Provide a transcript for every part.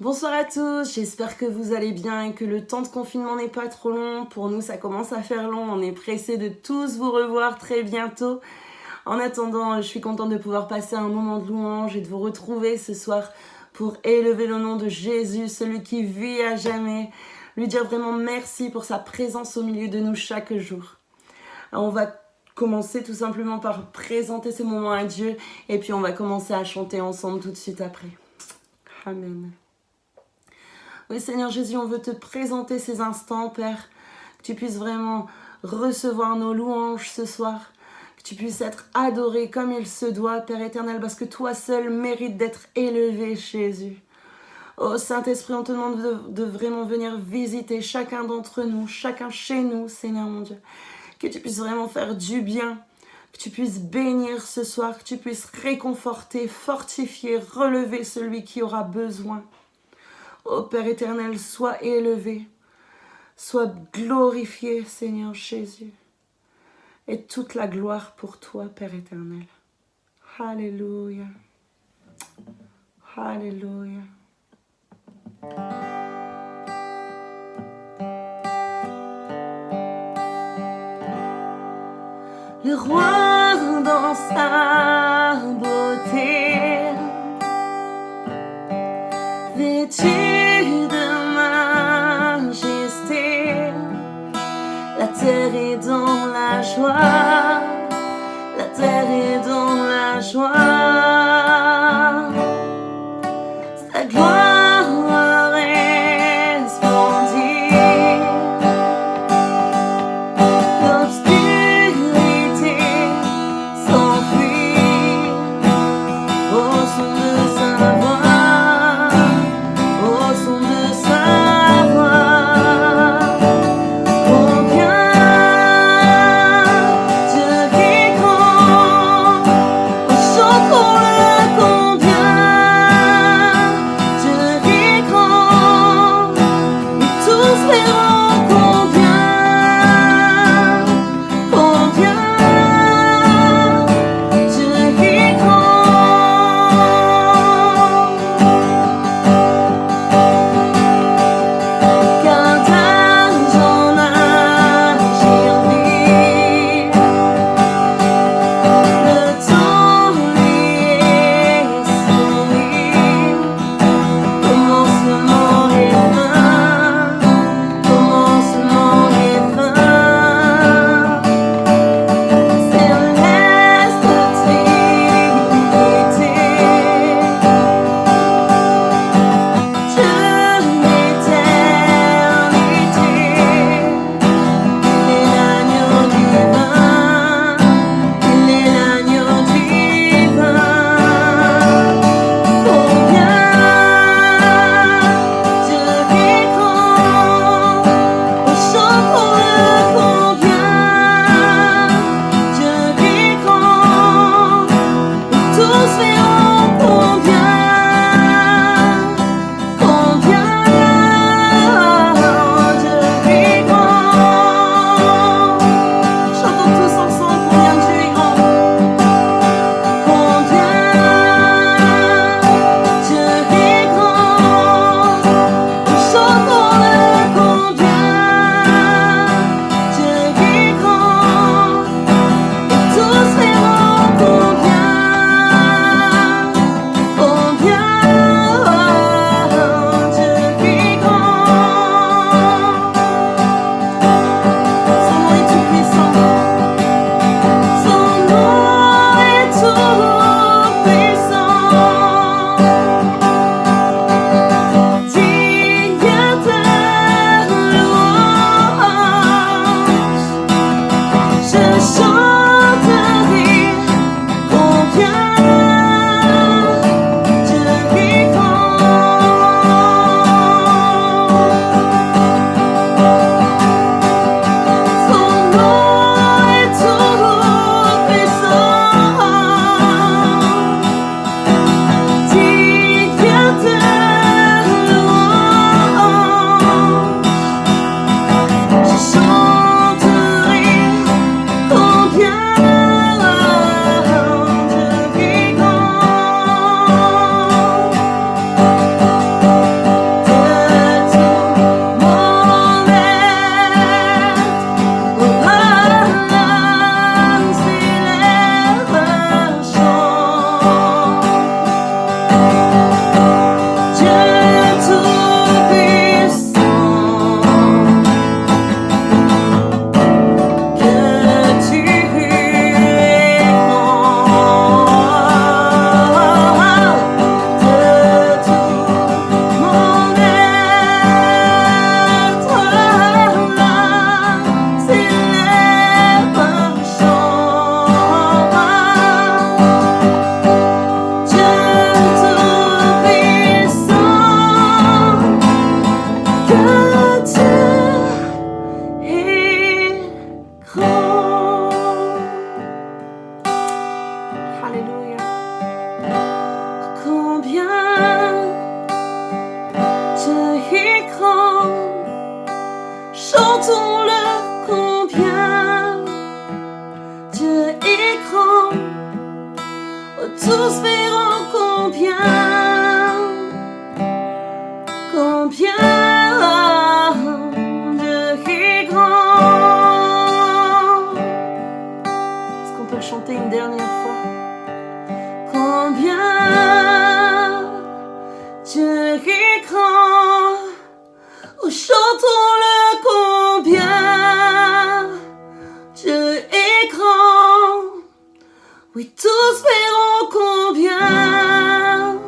Bonsoir à tous, j'espère que vous allez bien et que le temps de confinement n'est pas trop long. Pour nous, ça commence à faire long, on est pressés de tous vous revoir très bientôt. En attendant, je suis contente de pouvoir passer un moment de louange et de vous retrouver ce soir pour élever le nom de Jésus, celui qui vit à jamais, lui dire vraiment merci pour sa présence au milieu de nous chaque jour. Alors, on va commencer tout simplement par présenter ces moments à Dieu et puis on va commencer à chanter ensemble tout de suite après. Amen. Oui, Seigneur Jésus, on veut te présenter ces instants, Père, que tu puisses vraiment recevoir nos louanges ce soir, que tu puisses être adoré comme il se doit, Père éternel, parce que toi seul mérites d'être élevé, Jésus. Oh Saint-Esprit, on te demande de vraiment venir visiter chacun d'entre nous, chacun chez nous, Seigneur mon Dieu, que tu puisses vraiment faire du bien, que tu puisses bénir ce soir, que tu puisses réconforter, fortifier, relever celui qui aura besoin. Ô Père éternel, sois élevé, sois glorifié, Seigneur Jésus. Et toute la gloire pour toi, Père éternel. Alléluia. Alléluia. Le roi dans sa beauté, vêtu de majesté, la terre est dans la joie, la terre est dans la joie, sa gloire resplendit, l'obscurité s'enfuit au son de sa voix, au son de sa voix. Combien Dieu qui est grand, on chante tous verront combien Dieu est grand. Est-ce qu'on peut le chanter une dernière fois? Combien Dieu est grand. Oh, chantons-le combien Dieu est grand. Oui, tous verront combien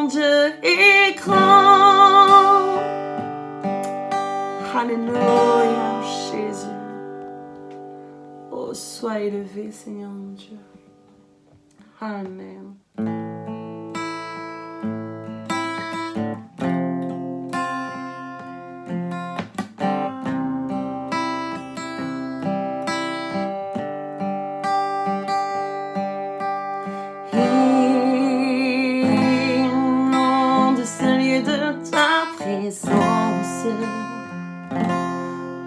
Dieu est grand. Alléluia, Jésus. Oh, sois élevé, Seigneur mon Dieu. Amen.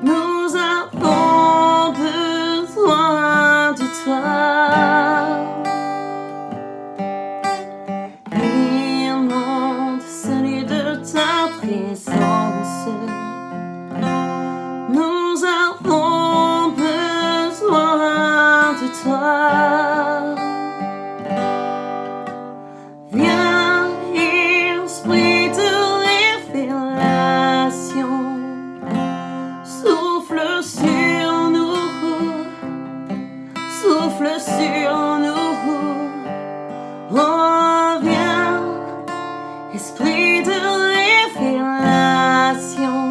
Nous avons besoin de toi. Inonde ce lieu de ta présence. Nous avons besoin de toi. Viens, Esprit de révélation. Souffle sur nous, souffle sur nous. Oh, viens, Esprit de révélation.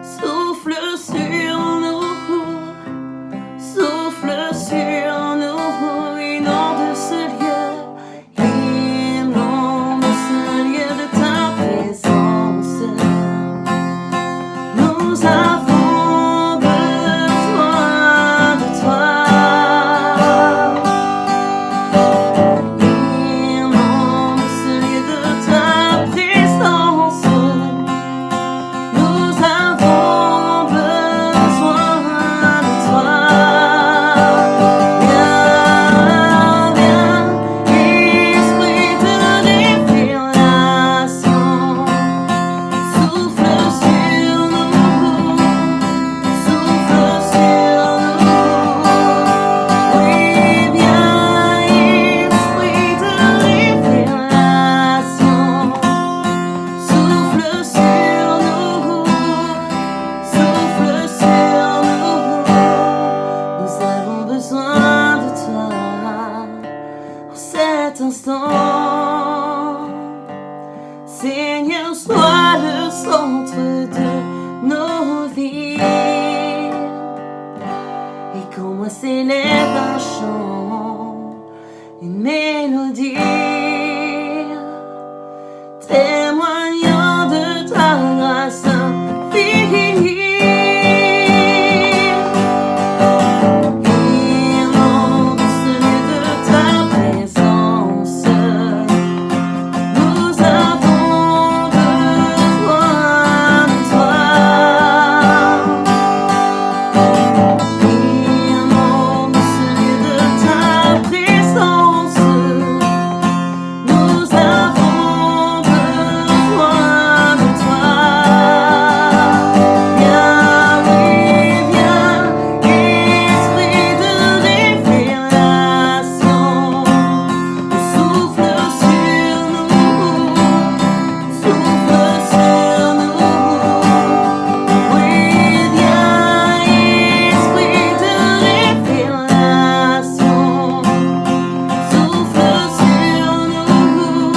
Souffle sur nous, souffle sur nous. Inonde ce lieu, inonde ce lieu de ta présence. Nous avons besoin de toi. Inonde ce lieu de ta présence. Nous avons besoin de toi. Viens, viens, Esprit de révélation. Souffle sur nous, souffle sur nous. Oui, viens, Esprit de révélation. Souffle sur nous, souffle sur nous. Nous avons besoin de toi en cet instant. Seigneur, sois le centre de nos vies. Et qu'en moi s'élève un chant, une mélodie, témoignant de ta grâce infinie. Inonde ce lieu de ta présence. Nous avons besoin de toi. Inonde ce lieu de ta présence. Nous avons besoin de toi. Viens, oui, viens, Esprit de révélation. Souffle sur nous, souffle sur nous. Oui, viens, Esprit de révélation. Souffle sur nous,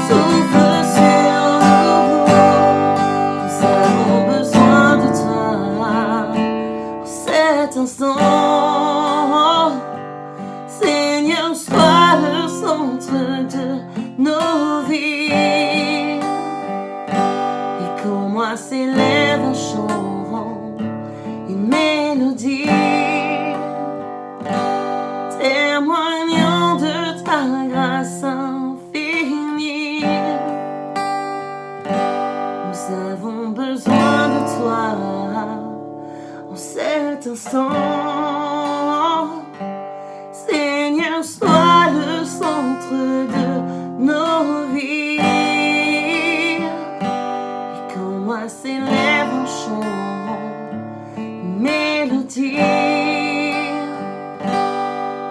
souffle sur nous. Nous avons besoin de toi en cet instant. Seigneur, sois le centre de nos vies. Et qu'en moi s'élève un chant, une mélodie, témoignant de ta grâce infinie. Nous avons besoin de toi en cet instant. Seigneur, sois le centre de nos vies. Et quand moi s'élève un chant, une mélodie,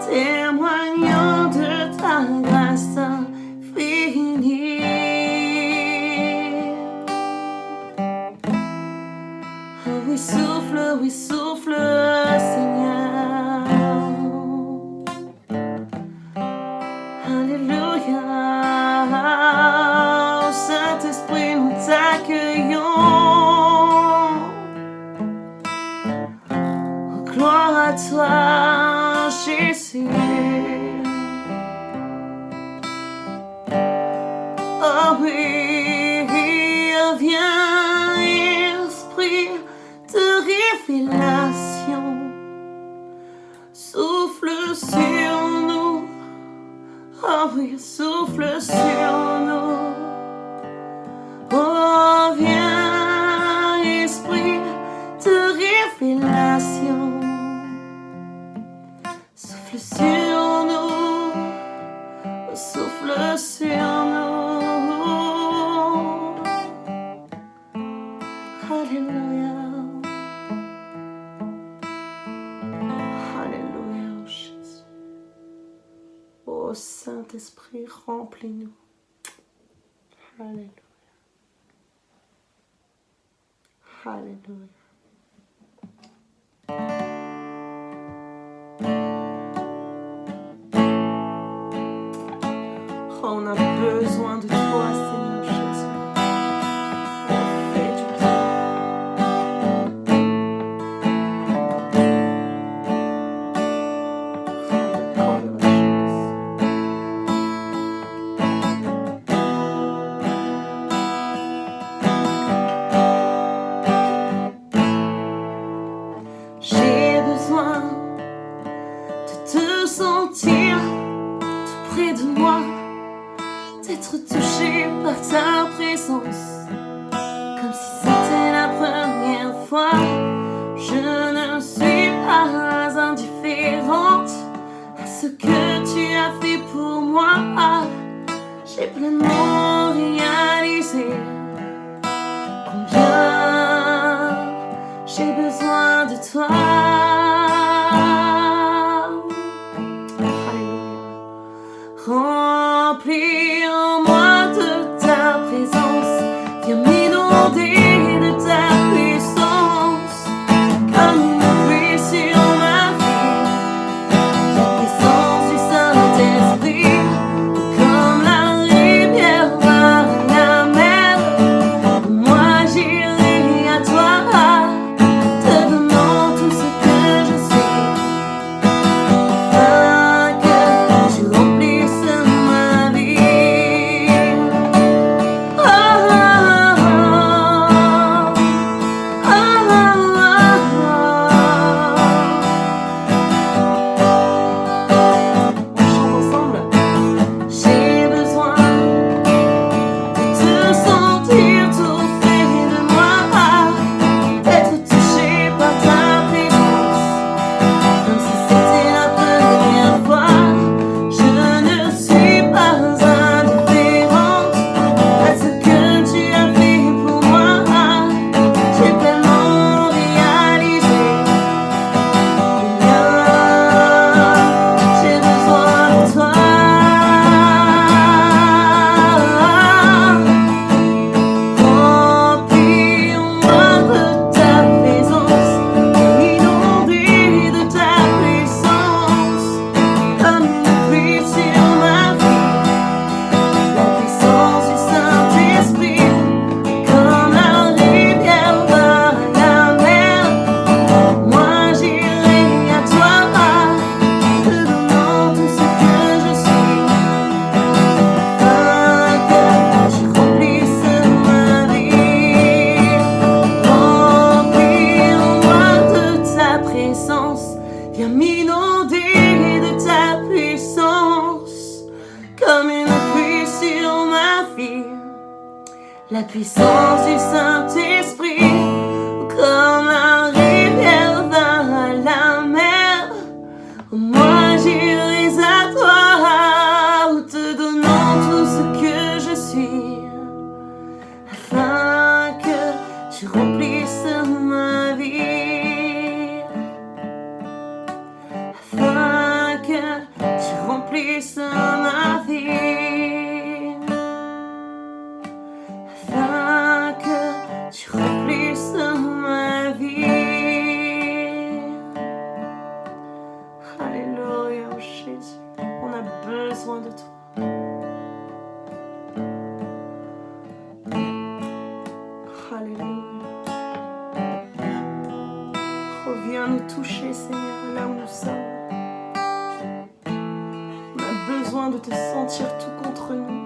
témoignant de ta grâce infinie. Oui, souffle, Seigneur. Alléluia. Au Saint-Esprit, nous t'accueillons. Oh, gloire à toi, Jésus. Oh oui, viens, Esprit de révélation, souffle sur nous. Oh oui, souffle sur nous. Oh, viens, Esprit de révélation, souffle sur nous. Oh, souffle sur nous. Alléluia. Alléluia, Jésus. Ô Saint-Esprit, remplis-nous. Alléluia. Alléluia. Oh, on a besoin de toi, Seigneur Jésus. Oh, fais du bien. J'ai besoin de te sentir tout près de moi, d'être touché par ta présence, comme si c'était la première fois. Je ne suis pas indifférente à ce que tu as fait pour moi. J'ai pleinement réalisé combien j'ai besoin de toi. Remplis-moi de ta présence, viens m'inonder de ta puissance, comme une pluie sur ma vie, la puissance du Saint-Esprit, comme la rivière vers la mer. Moi j'irai à toi, te donnant tout ce que je suis, afin que tu remplisses ma vie. Oh, oh, oh, oh. On chante ensemble. J'ai besoin de te sentir tout près de moi, d'être touché par ta présence, comme si c'était la première fois. Je ne suis pas indifférente à ce que tu as fait pour moi. J'ai pleinement réalisé combien j'ai besoin de toi. Remplis-moi de ta présence, inondé de ta puissance, comme une pluie sur ma vie, la puissance du Saint-Esprit, comme la rivière vers la mer. Moi j'irai à toi, te donnant tout ce que je suis, afin que tu remplisses ma vie. Remplis-moi de ta présence, viens m'inonder de ta puissance, comme une pluie sur ma vie, la puissance du Saint-Esprit, comme la rivière remplisses ma vie, afin que tu remplisses ma vie. Alléluia, oh Jésus, on a besoin de toi. Alléluia. Reviens nous toucher, Seigneur, là où nous sommes. On a besoin de te sentir tout contre nous.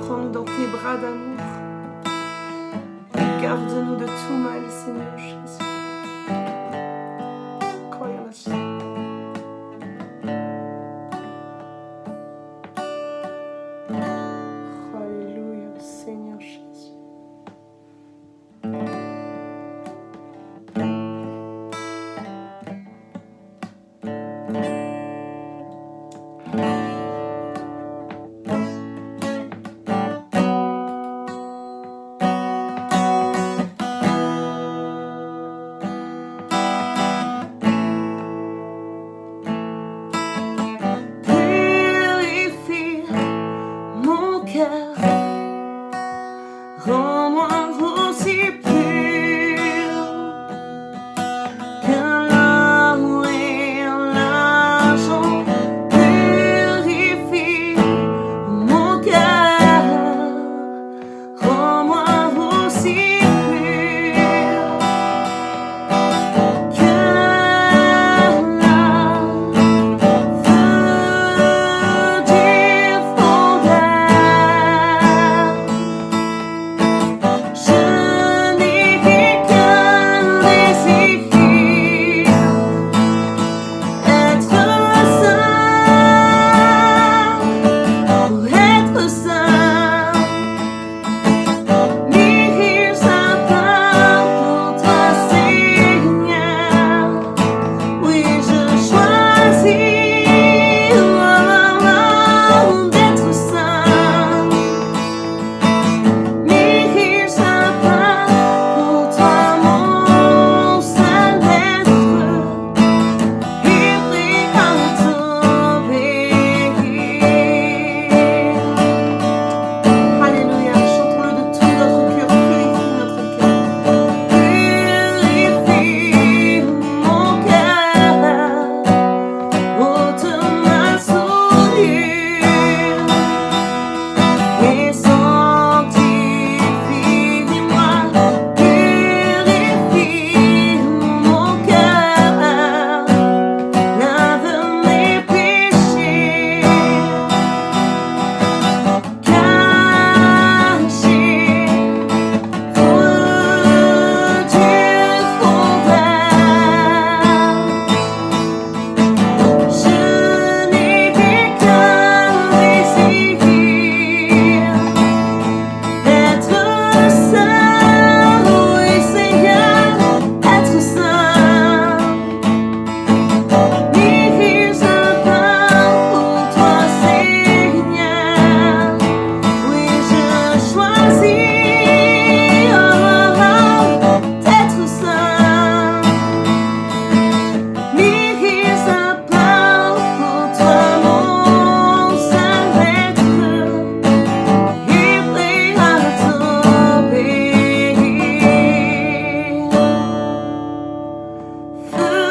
Prends-nous dans tes bras d'amour. Garde-nous de tout mal, Seigneur Jésus. Alléluia, Seigneur Jésus. Rends-moi aussi pur que l'or et l'argent. Purifie mon cœur, rends-moi aussi pur que la feu du fondeur. Je n'ai qu'un désir, être saint, mille sapins pour toi, Seigneur. Oui, je choisis d'être saint. Mille sapins pour toi, mon seul maître, et prie à t'obéir. Alléluia, chantons-le de tout notre cœur, purifie notre cœur. Purifie mon cœur, ôte ma souillure et sanctifie-moi. Purifie mon cœur, lave mes péchés, cachés, feu du fondeur. Je n'ai qu'un désir, être saint, oui Seigneur, être saint. Mille sapins pour toi, Seigneur. Oui, je choisis d'être saint. Mille sapins pour toi, mon seul maître, et prêt à t'obéir. Feu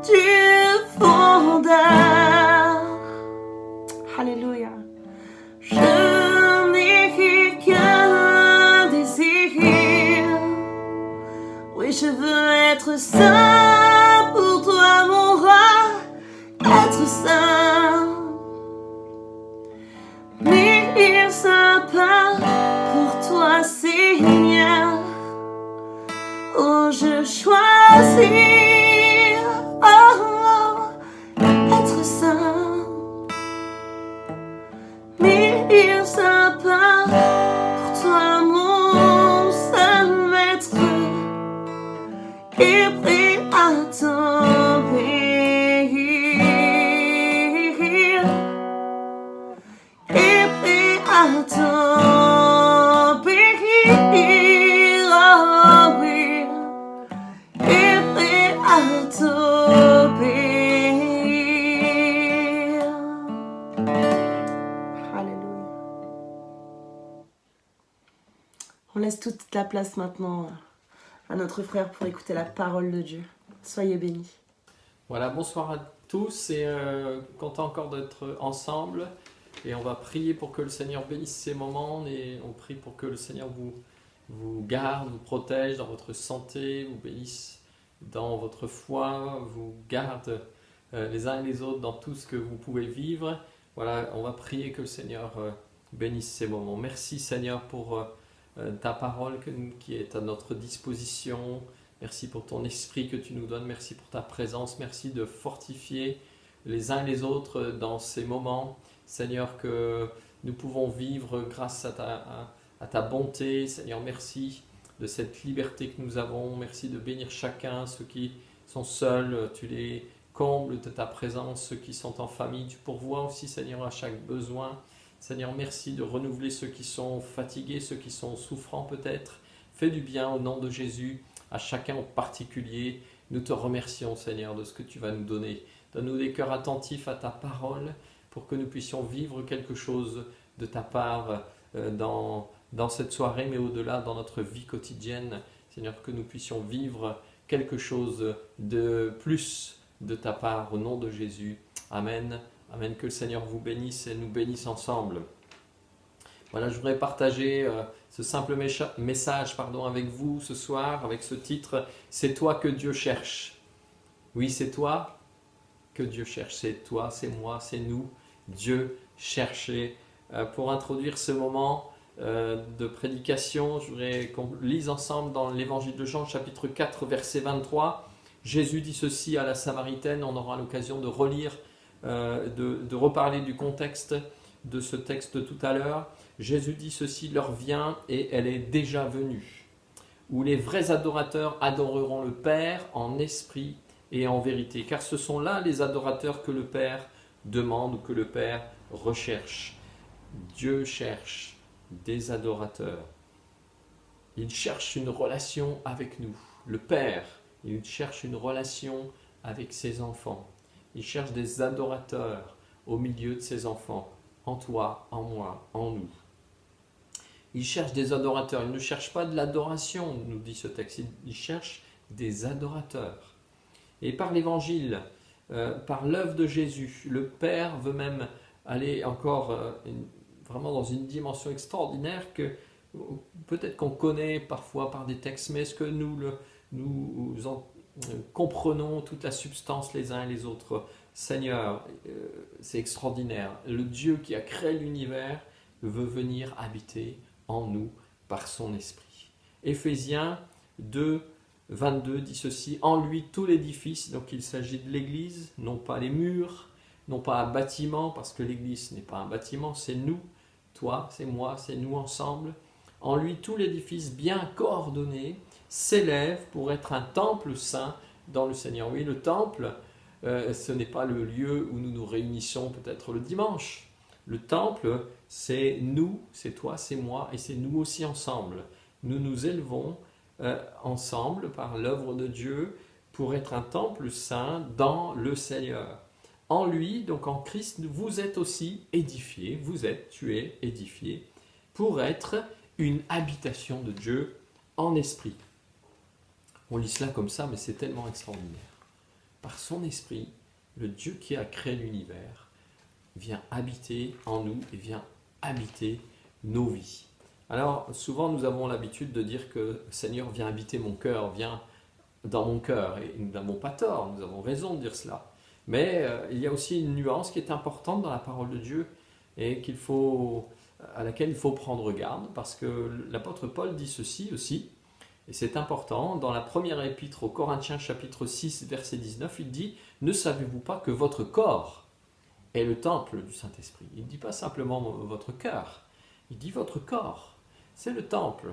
du fondeur. Alléluia. Je n'ai qu'un désir. Oui, je veux être saint pour toi, mon roi, être saint. Mille sapins pour toi, Seigneur. Oh, je choisis être saint. Mille sapins pour toi, mon seul maître, et prêt à t'obéir, et prêt à t'obéir, oh oui, et prêt à t'obéir. laisse toute la place maintenant à notre frère pour écouter la parole de Dieu. Soyez bénis. Voilà, bonsoir à tous et content encore d'être ensemble. Et on va prier pour que le Seigneur bénisse ces moments et on prie pour que le Seigneur vous garde, vous protège dans votre santé, vous bénisse dans votre foi, vous garde les uns et les autres dans tout ce que vous pouvez vivre. Voilà, on va prier que le Seigneur bénisse ces moments. Merci Seigneur pour ta parole qui est à notre disposition. Merci pour ton esprit que tu nous donnes. Merci pour ta présence. Merci de fortifier les uns et les autres dans ces moments. Seigneur, que nous pouvons vivre grâce à ta bonté. Seigneur, merci de cette liberté que nous avons. Merci de bénir chacun. Ceux qui sont seuls, tu les combles de ta présence. Ceux qui sont en famille, tu pourvois aussi, Seigneur, à chaque besoin. Seigneur, merci de renouveler ceux qui sont fatigués, ceux qui sont souffrants peut-être. Fais du bien au nom de Jésus, à chacun en particulier. Nous te remercions, Seigneur, de ce que tu vas nous donner. Donne-nous des cœurs attentifs à ta parole pour que nous puissions vivre quelque chose de ta part dans cette soirée, mais au-delà, dans notre vie quotidienne. Seigneur, que nous puissions vivre quelque chose de plus de ta part, au nom de Jésus. Amen. Amen. Que le Seigneur vous bénisse et nous bénisse ensemble. Voilà, je voudrais partager ce simple message avec vous ce soir, avec ce titre « C'est toi que Dieu cherche ». Oui, c'est toi que Dieu cherche. C'est toi, c'est moi, c'est nous. Dieu cherche. Pour introduire ce moment de prédication, je voudrais qu'on lise ensemble dans l'évangile de Jean, chapitre 4, verset 23. Jésus dit ceci à la Samaritaine. On aura l'occasion de relire, de reparler du contexte de ce texte tout à l'heure. Jésus dit ceci, l'heure vient et elle est déjà venue, où les vrais adorateurs adoreront le Père en esprit et en vérité, car ce sont là les adorateurs que le Père demande ou que le Père recherche. Dieu cherche des adorateurs. Il cherche une relation avec nous. Le Père, il cherche une relation avec ses enfants. Il cherche des adorateurs au milieu de ses enfants, en toi, en moi, en nous. Il cherche des adorateurs. Il ne cherche pas de l'adoration, nous dit ce texte. Il cherche des adorateurs. Et par l'évangile, par l'œuvre de Jésus, le Père veut même aller encore vraiment dans une dimension extraordinaire que peut-être qu'on connaît parfois par des textes, mais est-ce que nous comprenons toute la substance les uns et les autres? Seigneur, c'est extraordinaire. Le Dieu qui a créé l'univers veut venir habiter en nous par son esprit. Éphésiens 2, 22 dit ceci, en lui tout l'édifice, donc il s'agit de l'église, non pas les murs, non pas un bâtiment, parce que l'église n'est pas un bâtiment, c'est nous, toi, c'est moi, c'est nous ensemble. En lui tout l'édifice bien coordonné s'élève pour être un temple saint dans le Seigneur. Oui, le temple, ce n'est pas le lieu où nous nous réunissons peut-être le dimanche. Le temple, c'est nous, c'est toi, c'est moi, et c'est nous aussi ensemble. Nous nous élevons ensemble par l'œuvre de Dieu pour être un temple saint dans le Seigneur. En lui, donc en Christ, vous êtes aussi édifiés, tu es édifié pour être une habitation de Dieu en esprit. On lit cela comme ça, mais c'est tellement extraordinaire. Par son esprit, le Dieu qui a créé l'univers vient habiter en nous et vient habiter nos vies. Alors, souvent, nous avons l'habitude de dire que le Seigneur vient habiter mon cœur, vient dans mon cœur. Et nous n'avons pas tort, nous avons raison de dire cela. Mais il y a aussi une nuance qui est importante dans la parole de Dieu et à laquelle il faut prendre garde, parce que l'apôtre Paul dit ceci aussi, et c'est important, dans la première épître aux Corinthiens, chapitre 6, verset 19, il dit « Ne savez-vous pas que votre corps est le temple du Saint-Esprit » Il ne dit pas simplement votre cœur, il dit votre corps. C'est le temple,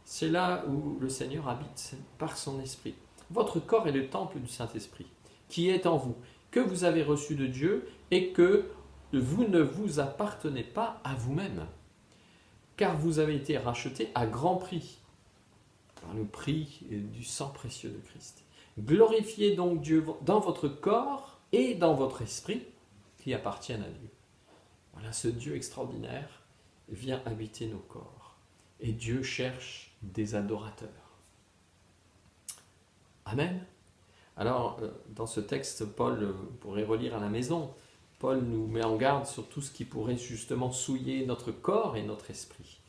c'est là où le Seigneur habite par son esprit. Votre corps est le temple du Saint-Esprit qui est en vous, que vous avez reçu de Dieu et que vous ne vous appartenez pas à vous-même, car vous avez été rachetés à grand prix, par le prix du sang précieux de Christ. Glorifiez donc Dieu dans votre corps et dans votre esprit qui appartiennent à Dieu. Voilà, ce Dieu extraordinaire vient habiter nos corps. et Dieu cherche des adorateurs. Amen. Alors, dans ce texte, Paul, vous pourrez relire à la maison, Paul nous met en garde sur tout ce qui pourrait justement souiller notre corps et notre esprit.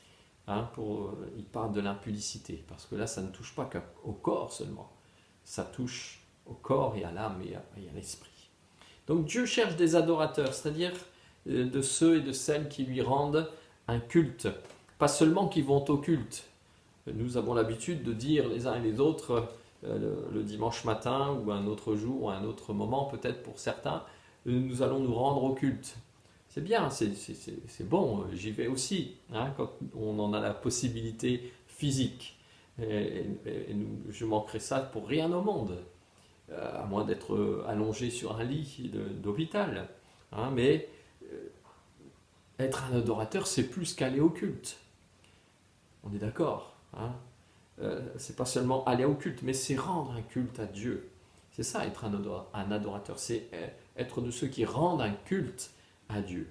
Il parle de l'impudicité, parce que là, ça ne touche pas qu'au corps seulement. Ça touche au corps et à l'âme et à l'esprit. Donc Dieu cherche des adorateurs, c'est-à-dire de ceux et de celles qui lui rendent un culte. Pas seulement qui vont au culte. Nous avons l'habitude de dire les uns et les autres, le dimanche matin ou un autre jour ou un autre moment, peut-être pour certains, nous allons nous rendre au culte. C'est bien, c'est bon, j'y vais aussi, quand on en a la possibilité physique. Je manquerai ça pour rien au monde, à moins d'être allongé sur un lit d'hôpital. Mais être un adorateur, c'est plus qu'aller au culte. On est d'accord. C'est pas seulement aller au culte, mais c'est rendre un culte à Dieu. C'est ça, être un adorateur. C'est être de ceux qui rendent un culte à Dieu.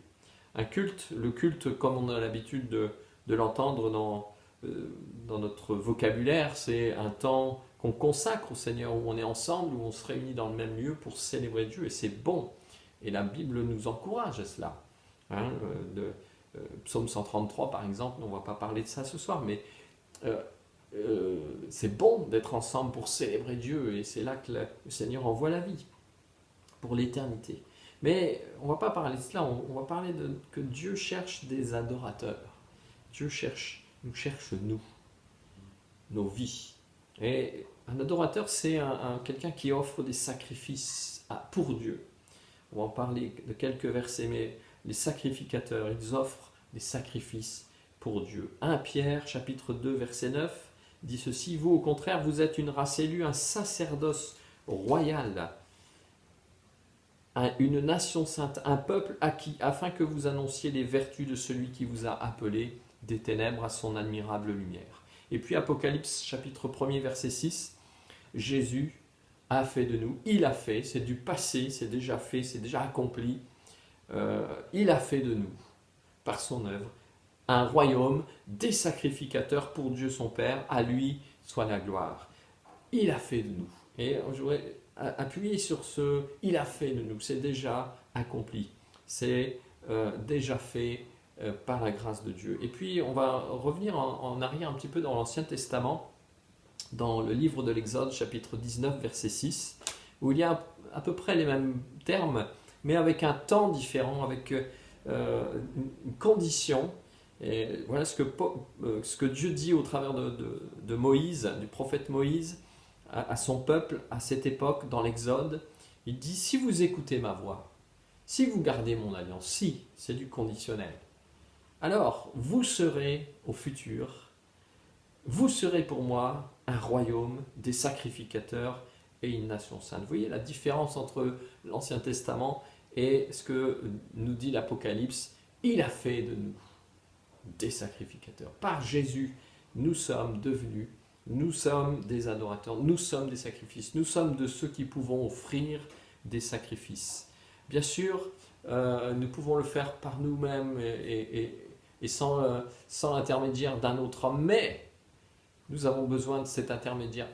Un culte, le culte, comme on a l'habitude de l'entendre dans notre vocabulaire, c'est un temps qu'on consacre au Seigneur, où on est ensemble, où on se réunit dans le même lieu pour célébrer Dieu, et c'est bon. Et la Bible nous encourage à cela. Psaume 133, par exemple, on ne va pas parler de ça ce soir, mais c'est bon d'être ensemble pour célébrer Dieu, et c'est là que le Seigneur envoie la vie, pour l'éternité. Mais on ne va pas parler de cela, on va parler que Dieu cherche des adorateurs. Dieu nous cherche nous, nos vies. Et un adorateur, c'est quelqu'un qui offre des sacrifices pour Dieu. On va en parler de quelques versets, mais les sacrificateurs, ils offrent des sacrifices pour Dieu. 1 Pierre, chapitre 2, verset 9, dit ceci: vous, au contraire, vous êtes une race élue, un sacerdoce royal, une nation sainte, un peuple acquis, afin que vous annonciez les vertus de celui qui vous a appelé des ténèbres à son admirable lumière. Et puis Apocalypse, chapitre 1er, verset 6, Jésus a fait de nous, il a fait, c'est du passé, c'est déjà fait, c'est déjà accompli, il a fait de nous, par son œuvre, un royaume, des sacrificateurs pour Dieu son Père, à lui soit la gloire. Il a fait de nous. Et je voudrais appuyer sur ce « il a fait de nous », c'est déjà accompli, c'est déjà fait par la grâce de Dieu. Et puis on va revenir en arrière un petit peu dans l'Ancien Testament, dans le livre de l'Exode, chapitre 19, verset 6, où il y a à peu près les mêmes termes, mais avec un temps différent, avec une condition. Et voilà ce que Dieu dit au travers de Moïse, du prophète Moïse, à son peuple, à cette époque, dans l'Exode. Il dit: si vous écoutez ma voix, si vous gardez mon alliance, si, c'est du conditionnel, alors vous serez au futur, vous serez pour moi un royaume, des sacrificateurs et une nation sainte. Vous voyez la différence entre l'Ancien Testament et ce que nous dit l'Apocalypse. Il a fait de nous des sacrificateurs. Par Jésus, nous sommes des adorateurs, nous sommes des sacrifices, nous sommes de ceux qui pouvons offrir des sacrifices. Bien sûr, nous pouvons le faire par nous-mêmes et sans l'intermédiaire d'un autre homme, mais nous avons besoin de cet intermédiaire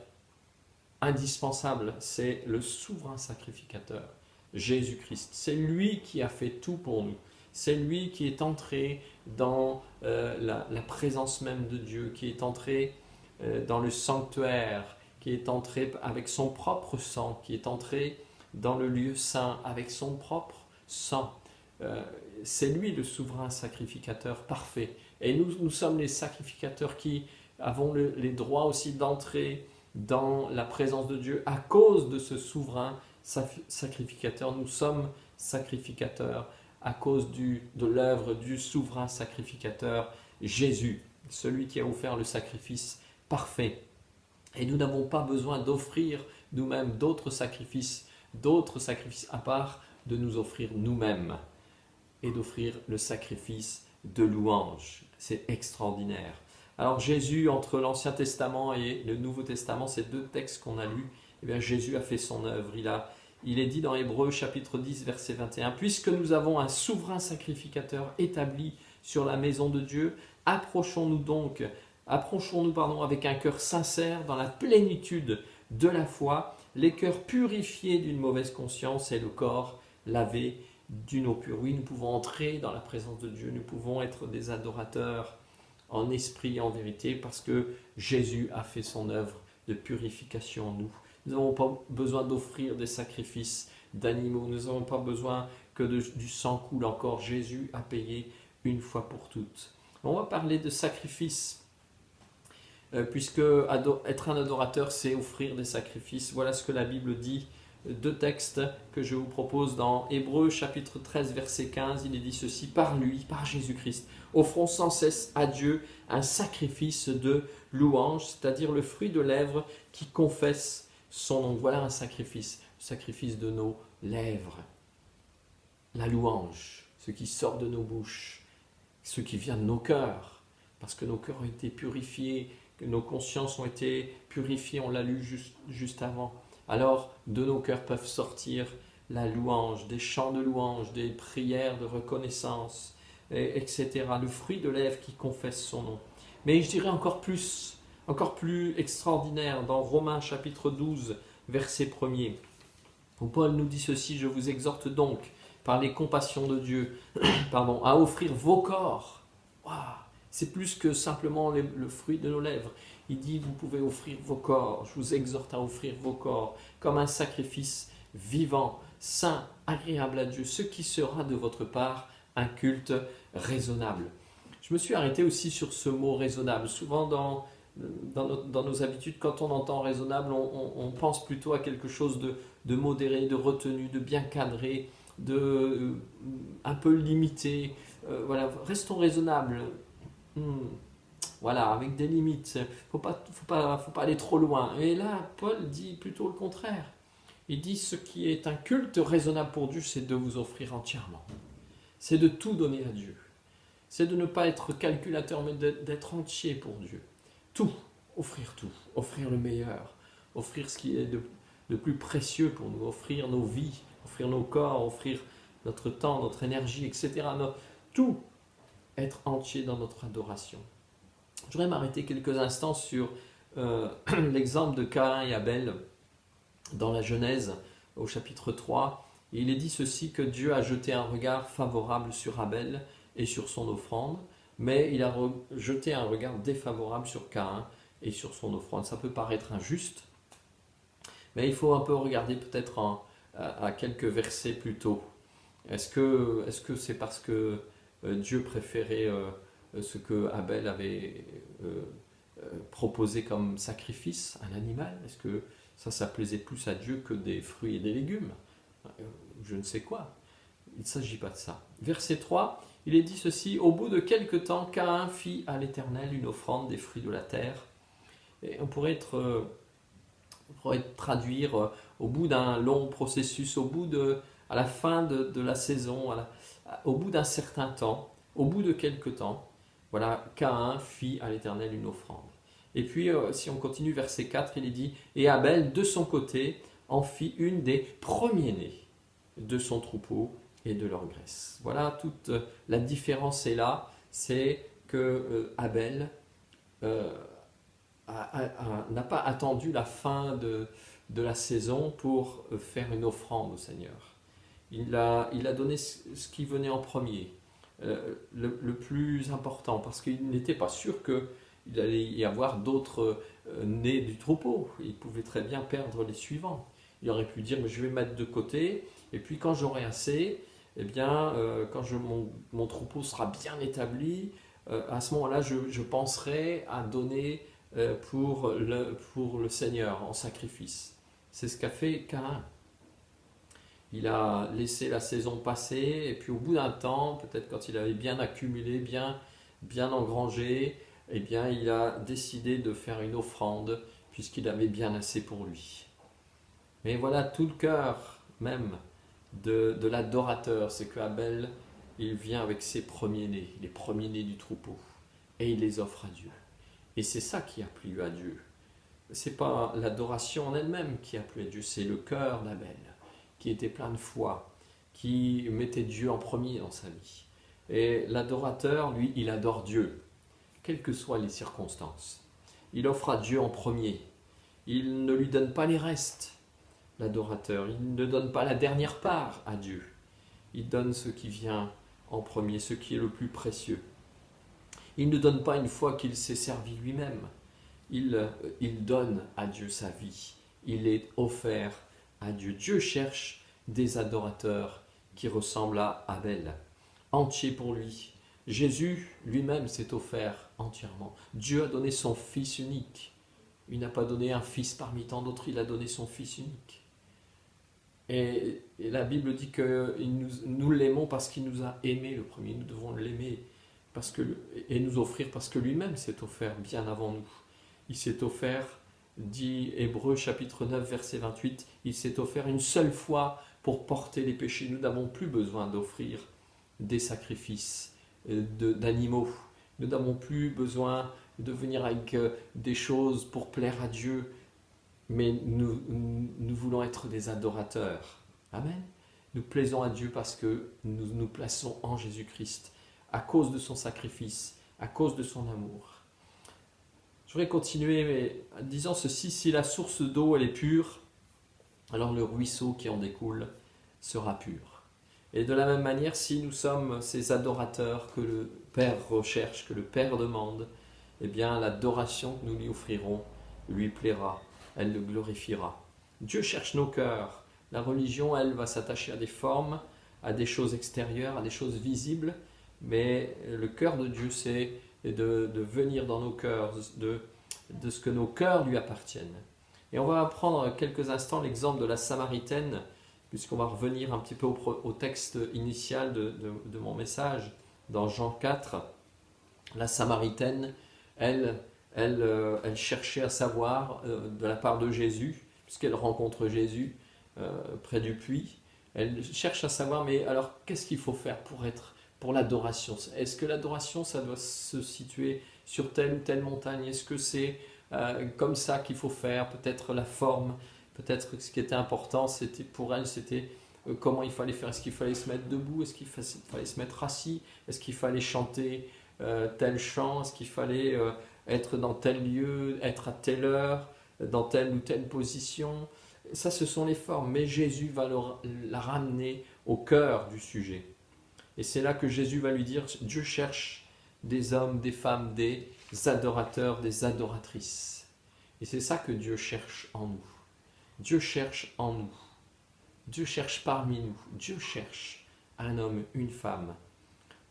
indispensable, c'est le souverain sacrificateur, Jésus-Christ. C'est lui qui a fait tout pour nous. C'est lui qui est entré dans la présence même de Dieu, qui est entré dans le sanctuaire, qui est entré avec son propre sang, qui est entré dans le lieu saint avec son propre sang. C'est lui le souverain sacrificateur parfait. Et nous sommes les sacrificateurs qui avons les droits aussi d'entrer dans la présence de Dieu à cause de ce souverain sacrificateur. Nous sommes sacrificateurs à cause de l'œuvre du souverain sacrificateur Jésus, celui qui a offert le sacrifice parfait. Et nous n'avons pas besoin d'offrir nous-mêmes d'autres sacrifices à part de nous offrir nous-mêmes et d'offrir le sacrifice de louange. C'est extraordinaire. Alors Jésus, entre l'Ancien Testament et le Nouveau Testament, ces deux textes qu'on a lus, eh bien Jésus a fait son œuvre. Il est dit dans Hébreux chapitre 10 verset 21, « Puisque nous avons un souverain sacrificateur établi sur la maison de Dieu, approchons-nous donc Approchons-nous, avec un cœur sincère, dans la plénitude de la foi, les cœurs purifiés d'une mauvaise conscience et le corps lavé d'une eau pure. Oui, nous pouvons entrer dans la présence de Dieu, nous pouvons être des adorateurs en esprit et en vérité, parce que Jésus a fait son œuvre de purification en nous. Nous n'avons pas besoin d'offrir des sacrifices d'animaux, nous n'avons pas besoin que du sang coule encore. Jésus a payé une fois pour toutes. On va parler de sacrifice, puisque être un adorateur, c'est offrir des sacrifices. Voilà ce que la Bible dit. Deux textes que je vous propose dans Hébreux chapitre 13 verset 15, il est dit ceci: par lui, par Jésus-Christ, offrons sans cesse à Dieu un sacrifice de louange, c'est-à-dire le fruit de lèvres qui confesse son nom. Voilà un sacrifice, le sacrifice de nos lèvres, la louange, ce qui sort de nos bouches, ce qui vient de nos cœurs, parce que nos cœurs ont été purifiés, que nos consciences ont été purifiées, on l'a lu juste avant. Alors, de nos cœurs peuvent sortir la louange, des chants de louange, des prières de reconnaissance, etc. Le fruit de lèvres qui confesse son nom. Mais je dirais encore plus extraordinaire, dans Romains chapitre 12, verset 1er, où Paul nous dit ceci: je vous exhorte donc, par les compassions de Dieu, à offrir vos corps. Wow, c'est plus que simplement le fruit de nos lèvres. Il dit, vous pouvez offrir vos corps, je vous exhorte à offrir vos corps comme un sacrifice vivant, saint, agréable à Dieu, ce qui sera de votre part un culte raisonnable. Je me suis arrêté aussi sur ce mot raisonnable. Souvent dans nos habitudes, quand on entend raisonnable, on pense plutôt à quelque chose de modéré, de retenu, de bien cadré, un peu limité. Voilà, restons raisonnables. Voilà, avec des limites. Faut pas aller trop loin. Et là, Paul dit plutôt le contraire. Il dit ce qui est un culte raisonnable pour Dieu, c'est de vous offrir entièrement. C'est de tout donner à Dieu. C'est de ne pas être calculateur, mais d'être entier pour Dieu. Tout, offrir le meilleur, offrir ce qui est de plus précieux pour nous, offrir nos vies, offrir nos corps, offrir notre temps, notre énergie, etc. Tout, être entier dans notre adoration. Je voudrais m'arrêter quelques instants sur l'exemple de Caïn et Abel dans la Genèse au chapitre 3. Il est dit ceci, que Dieu a jeté un regard favorable sur Abel et sur son offrande, mais il a jeté un regard défavorable sur Caïn et sur son offrande. Ça peut paraître injuste, mais il faut un peu regarder peut-être à quelques versets plus tôt. Est-ce que c'est parce que Dieu préférait ce que Abel avait proposé comme sacrifice, un animal? Est-ce que ça plaisait plus à Dieu que des fruits et des légumes? Je ne sais quoi. Il ne s'agit pas de ça. Verset 3, il est dit ceci: au bout de quelque temps, Caïn fit à l'Éternel une offrande des fruits de la terre. Et on pourrait traduire au bout d'un long processus, à la fin de la saison, au bout d'un certain temps, au bout de quelque temps, voilà, Caïn fit à l'Éternel une offrande. Et puis, si on continue, verset 4, il est dit: et Abel, de son côté, en fit une des premiers-nés de son troupeau et de leur graisse. Voilà, toute la différence est là, c'est que Abel n'a pas attendu la fin de la saison pour faire une offrande au Seigneur. Il a donné ce qui venait en premier, le plus important, parce qu'il n'était pas sûr qu'il allait y avoir d'autres nés du troupeau. Il pouvait très bien perdre les suivants. Il aurait pu dire, mais je vais mettre de côté, et puis quand j'aurai assez, eh bien, quand mon troupeau sera bien établi, à ce moment-là, je penserai à donner pour le Seigneur en sacrifice. C'est ce qu'a fait Caïn. Il a laissé la saison passer, et puis au bout d'un temps, peut-être quand il avait bien accumulé, bien engrangé, eh bien, il a décidé de faire une offrande, puisqu'il avait bien assez pour lui. Mais voilà tout le cœur même de l'adorateur, c'est que Abel, il vient avec ses premiers-nés, les premiers-nés du troupeau, et il les offre à Dieu. Et c'est ça qui a plu à Dieu. Ce n'est pas l'adoration en elle-même qui a plu à Dieu, c'est le cœur d'Abel, qui était plein de foi, qui mettait Dieu en premier dans sa vie. Et l'adorateur, lui, il adore Dieu. quelles que soient les circonstances. Il offre à Dieu en premier. Il ne lui donne pas les restes, l'adorateur. Il ne donne pas la dernière part à Dieu. Il donne ce qui vient en premier, ce qui est le plus précieux. Il ne donne pas une fois qu'il s'est servi lui-même. Il donne à Dieu sa vie. Il est offert à Dieu. Dieu cherche des adorateurs qui ressemblent à Abel, entiers pour lui. Jésus lui-même s'est offert entièrement. Dieu a donné son Fils unique. Il n'a pas donné un fils parmi tant d'autres, il a donné son Fils unique. Et la Bible dit que nous l'aimons parce qu'il nous a aimés le premier. Nous devons l'aimer et nous offrir parce que lui-même s'est offert bien avant nous. Il s'est offert, dit Hébreux chapitre 9 verset 28, il s'est offert une seule fois pour porter les péchés. Nous n'avons plus besoin d'offrir des sacrifices d'animaux. Nous n'avons plus besoin de venir avec des choses pour plaire à Dieu, mais nous voulons être des adorateurs. Amen. Nous plaisons à Dieu parce que nous nous plaçons en Jésus-Christ, à cause de son sacrifice, à cause de son amour. Je voudrais continuer mais en disant ceci, si la source d'eau elle est pure, alors le ruisseau qui en découle sera pur. Et de la même manière, si nous sommes ces adorateurs que le Père recherche, que le Père demande, eh bien l'adoration que nous lui offrirons lui plaira, elle le glorifiera. Dieu cherche nos cœurs. La religion, elle, va s'attacher à des formes, à des choses extérieures, à des choses visibles, mais le cœur de Dieu, c'est de venir dans nos cœurs, de ce que nos cœurs lui appartiennent. Et on va prendre quelques instants l'exemple de la Samaritaine, puisqu'on va revenir un petit peu au texte initial de mon message, dans Jean 4. La Samaritaine, elle cherchait à savoir de la part de Jésus, puisqu'elle rencontre Jésus près du puits, elle cherche à savoir, mais alors qu'est-ce qu'il faut faire pour l'adoration? Est-ce que l'adoration, ça doit se situer sur telle ou telle montagne? Est-ce que c'est comme ça qu'il faut faire? Peut-être la forme, peut-être que ce qui était important, c'était pour elle, c'était comment il fallait faire. Est-ce qu'il fallait se mettre debout? Est-ce qu'il fallait se mettre assis? Est-ce qu'il fallait chanter tel chant? Est-ce qu'il fallait être dans tel lieu, être à telle heure, dans telle ou telle position? Ça, ce sont les formes, mais Jésus va la ramener au cœur du sujet. Et c'est là que Jésus va lui dire, Dieu cherche des hommes, des femmes, des adorateurs, des adoratrices. Et c'est ça que Dieu cherche en nous. Dieu cherche en nous. Dieu cherche parmi nous. Dieu cherche un homme, une femme.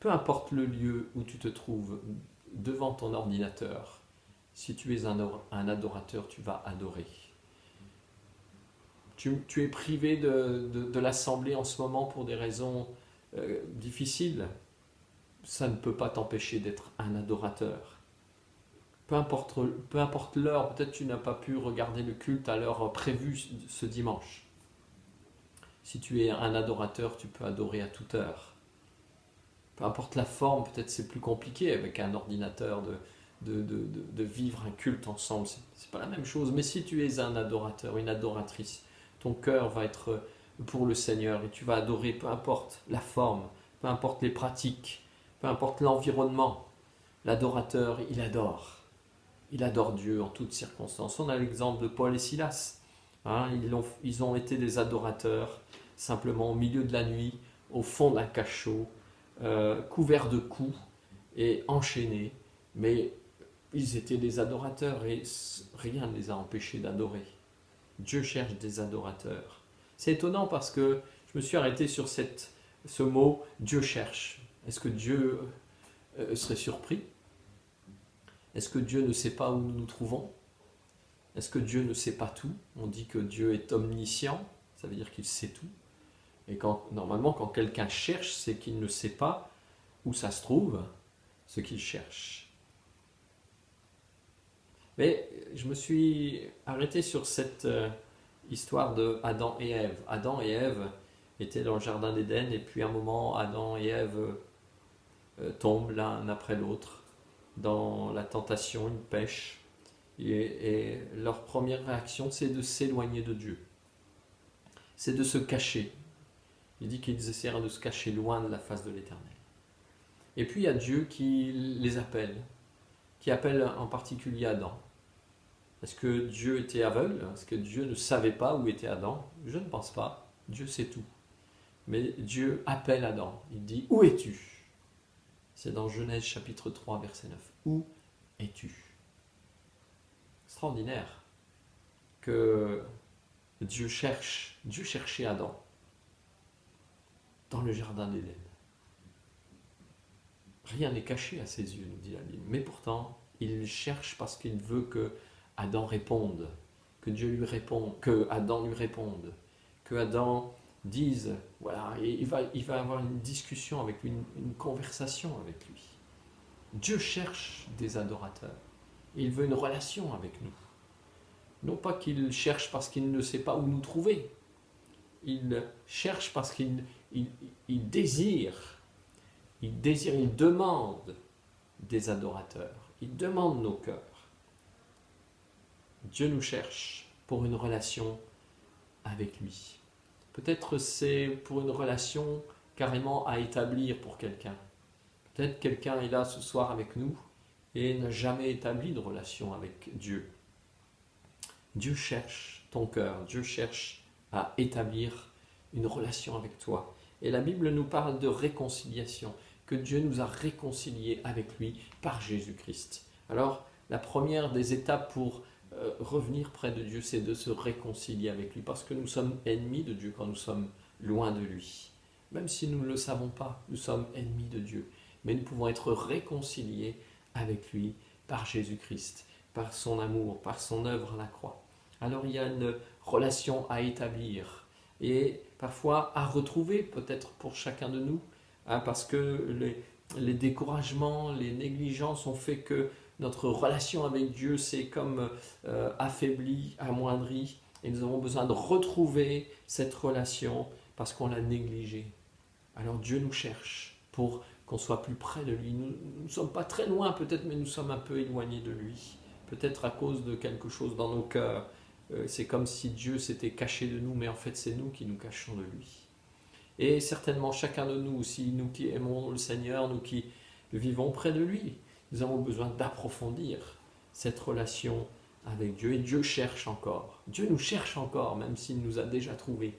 Peu importe le lieu où tu te trouves devant ton ordinateur, si tu es un adorateur, tu vas adorer. Tu es privé de l'assemblée en ce moment pour des raisons difficiles. Ça ne peut pas t'empêcher d'être un adorateur. Peu importe l'heure, peut-être tu n'as pas pu regarder le culte à l'heure prévue ce dimanche. Si tu es un adorateur, tu peux adorer à toute heure. Peu importe la forme, peut-être c'est plus compliqué avec un ordinateur de vivre un culte ensemble. C'est pas la même chose. Mais si tu es un adorateur, une adoratrice, ton cœur va être pour le Seigneur et tu vas adorer, peu importe la forme, peu importe les pratiques, peu importe l'environnement. L'adorateur, il adore. Il adore Dieu en toutes circonstances. On a l'exemple de Paul et Silas. Ils ont été des adorateurs, simplement au milieu de la nuit, au fond d'un cachot, couverts de coups et enchaînés. Mais ils étaient des adorateurs et rien ne les a empêchés d'adorer. Dieu cherche des adorateurs. C'est étonnant parce que je me suis arrêté sur ce mot « Dieu cherche ». Est-ce que Dieu serait surpris? Est-ce que Dieu ne sait pas où nous nous trouvons? Est-ce que Dieu ne sait pas tout? On dit que Dieu est omniscient, ça veut dire qu'il sait tout. Et normalement, quand quelqu'un cherche, c'est qu'il ne sait pas où ça se trouve, ce qu'il cherche. Mais je me suis arrêté sur cette histoire de Adam et Ève. Adam et Ève étaient dans le jardin d'Éden et puis à un moment, Adam et Ève tombent l'un après l'autre dans la tentation, une pêche. Et leur première réaction, c'est de s'éloigner de Dieu. C'est de se cacher. Il dit qu'ils essaièrent de se cacher loin de la face de l'Éternel. Et puis il y a Dieu qui les appelle. qui appelle en particulier Adam. Est-ce que Dieu était aveugle? Est-ce que Dieu ne savait pas où était Adam? Je ne pense pas. Dieu sait tout. Mais Dieu appelle Adam. Il dit, où es-tu? C'est dans Genèse chapitre 3, verset 9. Où es-tu? Extraordinaire que Dieu cherchait Adam dans le jardin d'Éden. Rien n'est caché à ses yeux, nous dit la Bible. Mais pourtant, il cherche parce qu'il veut que Adam réponde, que Dieu lui réponde, que Adam lui réponde, que Adam dise, voilà, et il va avoir une discussion avec lui, une conversation avec lui. Dieu cherche des adorateurs. Il veut une relation avec nous. Non pas qu'il cherche parce qu'il ne sait pas où nous trouver. Il cherche parce qu'il désire, il demande des adorateurs. Il demande nos cœurs. Dieu nous cherche pour une relation avec lui. Peut-être c'est pour une relation carrément à établir pour quelqu'un. Peut-être quelqu'un est là ce soir avec nous et n'a jamais établi de relation avec Dieu. Dieu cherche ton cœur, Dieu cherche à établir une relation avec toi. Et la Bible nous parle de réconciliation, que Dieu nous a réconciliés avec lui par Jésus-Christ. Alors, la première des étapes pour revenir près de Dieu, c'est de se réconcilier avec lui, parce que nous sommes ennemis de Dieu quand nous sommes loin de lui. Même si nous ne le savons pas, nous sommes ennemis de Dieu. Mais nous pouvons être réconciliés avec lui par Jésus-Christ, par son amour, par son œuvre à la croix. Alors il y a une relation à établir et parfois à retrouver peut-être pour chacun de nous, parce que les découragements, les négligences ont fait que notre relation avec Dieu s'est comme affaiblie, amoindrie, et nous avons besoin de retrouver cette relation parce qu'on l'a négligée. Alors Dieu nous cherche pour qu'on soit plus près de lui. Nous ne sommes pas très loin peut-être, mais nous sommes un peu éloignés de lui. Peut-être à cause de quelque chose dans nos cœurs. C'est comme si Dieu s'était caché de nous, mais en fait c'est nous qui nous cachons de lui. Et certainement chacun de nous aussi, nous qui aimons le Seigneur, nous qui vivons près de lui, nous avons besoin d'approfondir cette relation avec Dieu. Et Dieu cherche encore. Dieu nous cherche encore, même s'il nous a déjà trouvés.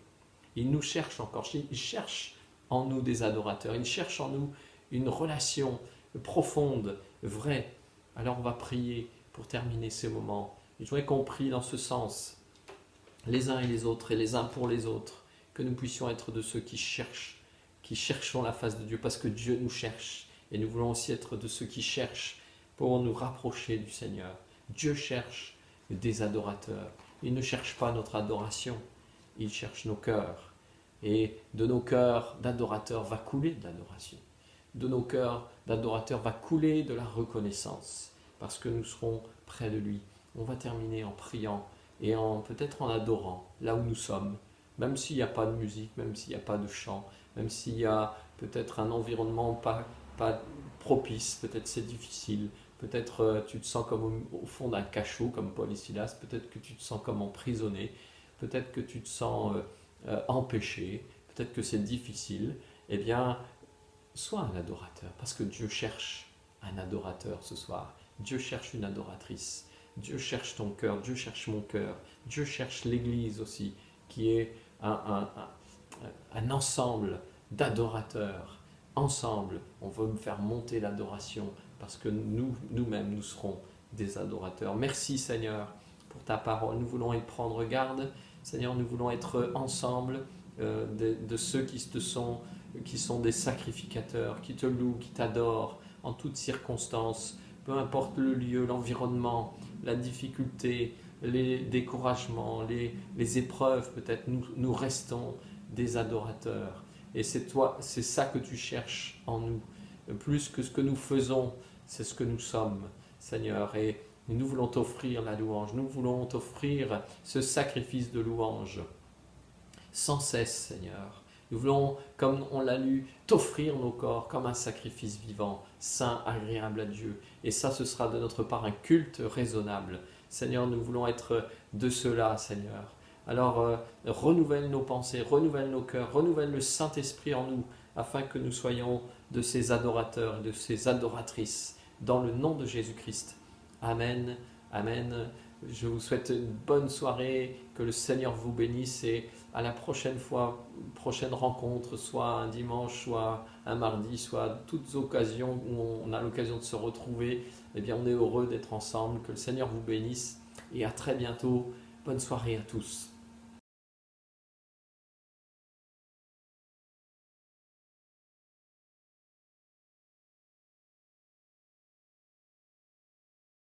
Il nous cherche encore. Il cherche en nous des adorateurs. Il cherche en nous une relation profonde, vraie. Alors on va prier pour terminer ce moment. Je voudrais qu'on prie dans ce sens, les uns et les autres, et les uns pour les autres, que nous puissions être de ceux qui cherchons la face de Dieu, parce que Dieu nous cherche. Et nous voulons aussi être de ceux qui cherchent pour nous rapprocher du Seigneur. Dieu cherche des adorateurs. Il ne cherche pas notre adoration, il cherche nos cœurs. Et de nos cœurs d'adorateurs va couler de l'adoration. De nos cœurs d'adorateurs va couler de la reconnaissance, parce que nous serons près de lui. On va terminer en priant et peut-être en adorant là où nous sommes, même s'il n'y a pas de musique, même s'il n'y a pas de chant, même s'il y a peut-être un environnement pas propice, peut-être c'est difficile, peut-être tu te sens comme au fond d'un cachot comme Paul et Silas, peut-être que tu te sens comme emprisonné, peut-être que tu te sens empêché, peut-être que c'est difficile. Eh bien, sois un adorateur, parce que Dieu cherche un adorateur ce soir. Dieu cherche une adoratrice. Dieu cherche ton cœur, Dieu cherche mon cœur. Dieu cherche l'Église aussi, qui est un ensemble d'adorateurs. Ensemble, on veut faire monter l'adoration, parce que nous-mêmes, nous serons des adorateurs. Merci Seigneur pour ta parole. Nous voulons y prendre garde. Seigneur, nous voulons être ensemble de ceux qui sont des sacrificateurs, qui te louent, qui t'adorent en toutes circonstances, peu importe le lieu, l'environnement, la difficulté, les découragements, les épreuves, peut-être nous restons des adorateurs. Et c'est ça que tu cherches en nous. Plus que ce que nous faisons, c'est ce que nous sommes, Seigneur. Et nous voulons t'offrir la louange, nous voulons t'offrir ce sacrifice de louange sans cesse, Seigneur. Nous voulons, comme on l'a lu, t'offrir nos corps comme un sacrifice vivant, saint, agréable à Dieu. Et ça, ce sera de notre part un culte raisonnable. Seigneur, nous voulons être de cela, Seigneur. Alors, renouvelle nos pensées, renouvelle nos cœurs, renouvelle le Saint-Esprit en nous, afin que nous soyons de ces adorateurs et de ces adoratrices dans le nom de Jésus-Christ. Amen, amen. Je vous souhaite une bonne soirée, que le Seigneur vous bénisse et à la prochaine fois, prochaine rencontre, soit un dimanche, soit un mardi, soit toutes occasions où on a l'occasion de se retrouver. Eh bien, on est heureux d'être ensemble, que le Seigneur vous bénisse et à très bientôt. Bonne soirée à tous.